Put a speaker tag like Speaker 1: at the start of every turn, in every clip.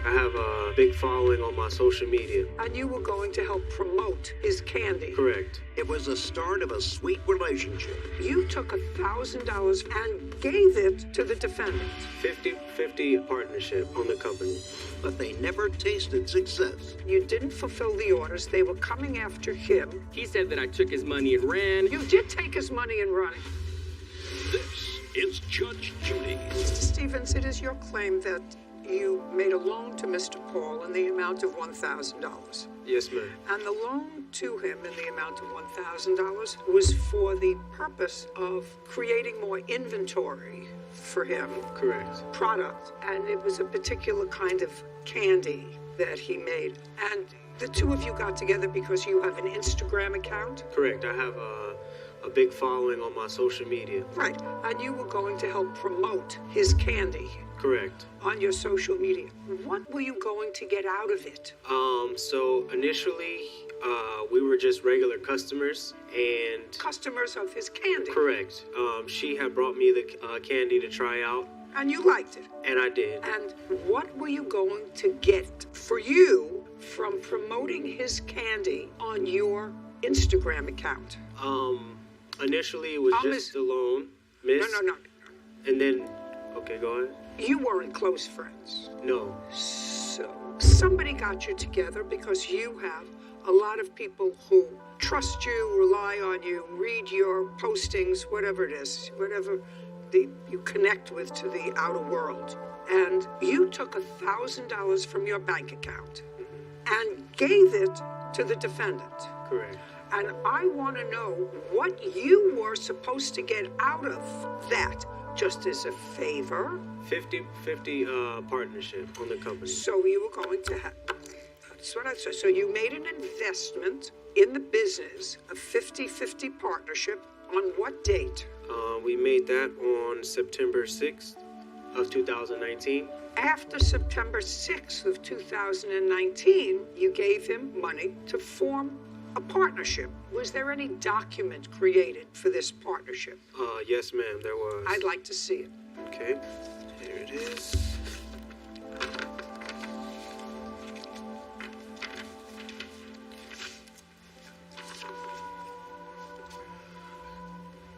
Speaker 1: I have a big following on my social media.
Speaker 2: And you were going to help promote his candy.
Speaker 1: Correct.
Speaker 3: It was the start of a sweet relationship.
Speaker 2: You took $1,000 and gave it to the defendant.
Speaker 1: 50-50 partnership on the company.
Speaker 3: But they never tasted success.
Speaker 2: You didn't fulfill the orders. They were coming after him.
Speaker 4: He said that I took his money and ran.
Speaker 2: You did take his money and run.
Speaker 3: This is Judge Judy.
Speaker 2: Mr. Stevens, it is your claim that you made a loan to Mr. Paul in the amount of $1,000.
Speaker 1: Yes, ma'am.
Speaker 2: And the loan to him in the amount of $1,000 was for the purpose of creating more inventory for him.
Speaker 1: Correct.
Speaker 2: Product. And it was a particular kind of candy that he made. And the two of you got together because you have an Instagram account?
Speaker 1: Correct. I have a big following on my social media.
Speaker 2: Right. And you were going to help promote his candy.
Speaker 1: Correct.
Speaker 2: On your social media. What were you going to get out of it?
Speaker 1: So initially, we were just regular customers and...
Speaker 2: Customers of his candy?
Speaker 1: Correct. She had brought me the candy to try out.
Speaker 2: And you liked it?
Speaker 1: And I did.
Speaker 2: And what were you going to get for you from promoting his candy on your Instagram account?
Speaker 1: Initially it was just a loan, miss.
Speaker 2: No.
Speaker 1: And then, okay, go ahead.
Speaker 2: You weren't close friends.
Speaker 1: No.
Speaker 2: So, somebody got you together because you have a lot of people who trust you, rely on you, read your postings, whatever it is, whatever you connect with to the outer world. And you took $1,000 from your bank account and gave it to the defendant.
Speaker 1: Correct.
Speaker 2: And I want to know what you were supposed to get out of that, just as a favor.
Speaker 1: 50-50 partnership on the company.
Speaker 2: So you were going to have, that's what I said. So you made an investment in the business, a 50-50 partnership. On what date?
Speaker 1: We made that on September 6th of 2019.
Speaker 2: After September 6th of 2019, you gave him money to form a partnership. Was there any document created for this partnership?
Speaker 1: Yes, ma'am, there was.
Speaker 2: I'd like to see it.
Speaker 1: Okay, here it is.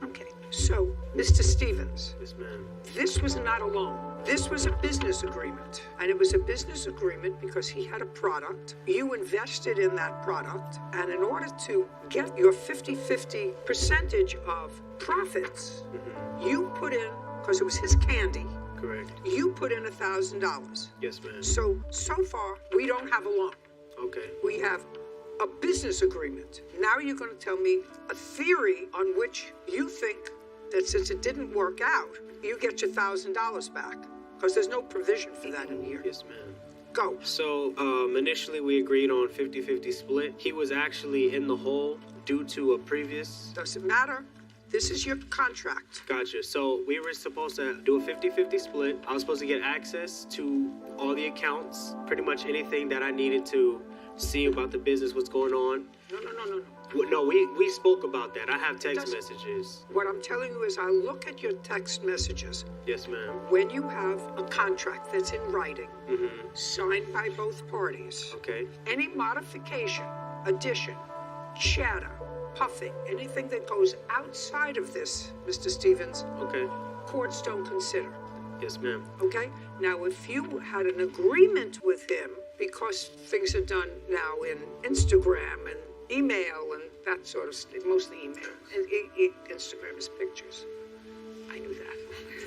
Speaker 2: Okay, so, Mr. Stevens.
Speaker 1: Yes, ma'am.
Speaker 2: This was not a loan. This was a business agreement. And it was a business agreement because he had a product. You invested in that product. And in order to get your 50-50 percentage of profits, you put in, because it was his candy,
Speaker 1: Correct.
Speaker 2: you put in $1,000.
Speaker 1: Yes, ma'am.
Speaker 2: So far, we don't have a loan.
Speaker 1: Okay.
Speaker 2: We have a business agreement. Now you're going to tell me a theory on which you think that since it didn't work out, you get your $1,000 back. Because there's no provision for that in here.
Speaker 1: Yes, ma'am.
Speaker 2: Go.
Speaker 1: So, initially we agreed on 50-50 split. He was actually in the hole due to a previous...
Speaker 2: Doesn't matter. This is your contract.
Speaker 1: Gotcha. So we were supposed to do a 50-50 split. I was supposed to get access to all the accounts, pretty much anything that I needed to see about the business, what's going on.
Speaker 2: No.
Speaker 1: No, we spoke about that. I have text messages.
Speaker 2: What I'm telling you is I look at your text messages.
Speaker 1: Yes, ma'am.
Speaker 2: When you have a contract that's in writing, signed by both parties,
Speaker 1: Okay.
Speaker 2: any modification, addition, chatter, puffing, anything that goes outside of this, Mr. Stevens,
Speaker 1: Okay.
Speaker 2: courts don't consider.
Speaker 1: Yes, ma'am.
Speaker 2: Okay? Now, if you had an agreement with him, because things are done now in Instagram and email and that sort of stuff, mostly email, and Instagram is pictures. I knew that.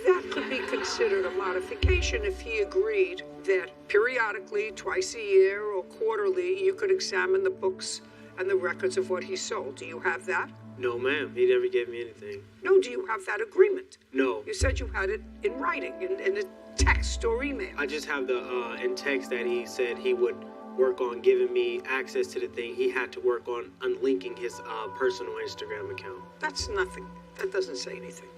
Speaker 2: That could be considered a modification if he agreed that periodically, twice a year or quarterly, you could examine the books and the records of what he sold. Do you have that?
Speaker 1: No, ma'am. He never gave me anything.
Speaker 2: No, do you have that agreement?
Speaker 1: No.
Speaker 2: You said you had it in writing, in a text or email.
Speaker 1: I just have the in text that he said he would work on giving me access to the thing. He had to work on unlinking his personal Instagram account.
Speaker 2: That's nothing. That doesn't say anything.